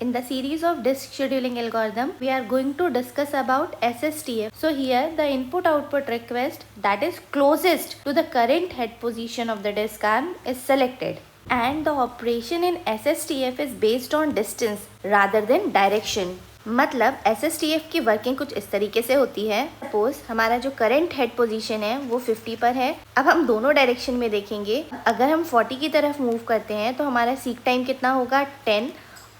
In the series of disk scheduling algorithm, we are going to discuss about SSTF. So here the input output request that is closest to the current head position of the disk arm is selected. And the operation in SSTF is based on distance rather than direction. मतलब SSTF की working कुछ इस तरीके से होती है। Suppose हमारा जो करंट हेड पोजीशन है वो 50 पर है। अब हम दोनों डायरेक्शन में देखेंगे। अगर हम 40 की तरफ मूव करते हैं तो हमारा सीक टाइम कितना होगा 10,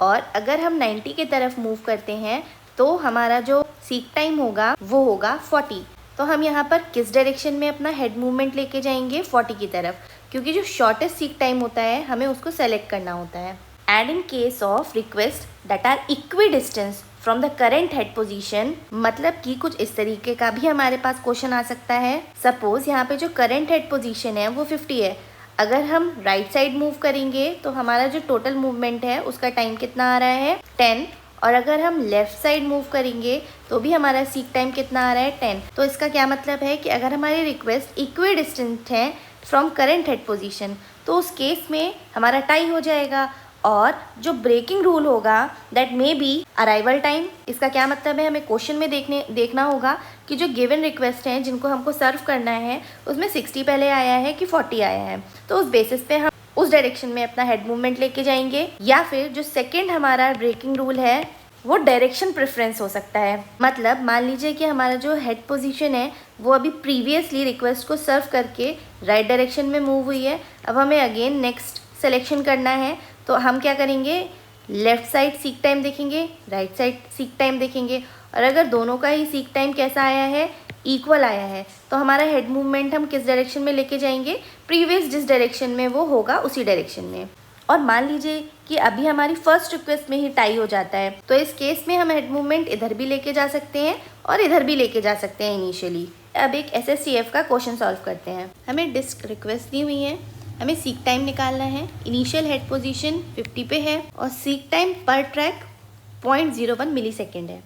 और अगर हम 90 की तरफ मूव करते हैं तो हमारा जो सीक टाइम होगा वो होगा 40। तो हम यहाँ पर किस डायरेक्शन में अपना हेड मूवमेंट लेके जाएंगे 40 की तरफ, क्योंकि जो शॉर्टेस्ट सीक टाइम होता है हमें उसको सेलेक्ट करना होता है। And in case of request that are equidistance from the current head position, मतलब कि कुछ इस तरीके का भी हमारे पास क्वेश्चन आ सकता है। सपोज यहाँ पे जो करेंट हेड पोजीशन है वो 50 है। अगर हम राइट साइड मूव करेंगे तो हमारा जो टोटल मूवमेंट है उसका टाइम कितना आ रहा है 10, और अगर हम लेफ्ट साइड मूव करेंगे तो भी हमारा सीक टाइम कितना आ रहा है 10। तो इसका क्या मतलब है कि अगर हमारी रिक्वेस्ट इक्वी डिस्टेंट है फ्रॉम करेंट हेड पोजीशन तो उस केस में हमारा टाई हो जाएगा। और जो ब्रेकिंग रूल होगा that may be arrival time. इसका क्या मतलब है, हमें क्वेश्चन में देखना होगा कि जो गिवन रिक्वेस्ट हैं जिनको हमको सर्व करना है उसमें 60 पहले आया है कि 40 आया है। तो उस बेसिस पे हम उस डायरेक्शन में अपना हेड मूवमेंट लेके जाएंगे, या फिर जो सेकेंड हमारा ब्रेकिंग रूल है वो डायरेक्शन प्रेफरेंस हो सकता है। मतलब मान लीजिए कि हमारा जो हेड पोजीशन है वो अभी प्रीवियसली रिक्वेस्ट को सर्व करके राइट डायरेक्शन में मूव हुई है। अब हमें अगेन नेक्स्ट सिलेक्शन करना है, तो हम क्या करेंगे, लेफ़्ट साइड सीक टाइम देखेंगे, राइट साइड सीक टाइम देखेंगे, और अगर दोनों का ही सीक टाइम कैसा आया है, इक्वल आया है, तो हमारा हेड मूवमेंट हम किस डायरेक्शन में लेके जाएंगे, प्रीवियस जिस डायरेक्शन में वो होगा उसी डायरेक्शन में। और मान लीजिए कि अभी हमारी फर्स्ट रिक्वेस्ट में ही टाई हो जाता है, तो इस केस में हम हेड मूवमेंट इधर भी लेके जा सकते हैं और इधर भी लेके जा सकते हैं इनिशियली। अब एक SSTF का क्वेश्चन सॉल्व करते हैं। हमें डिस्क रिक्वेस्ट दी हुई है, हमें सीक टाइम निकालना है। इनिशियल हेड पोजीशन 50 पे है और सीक टाइम पर ट्रैक 0.01 मिली सेकेंड है।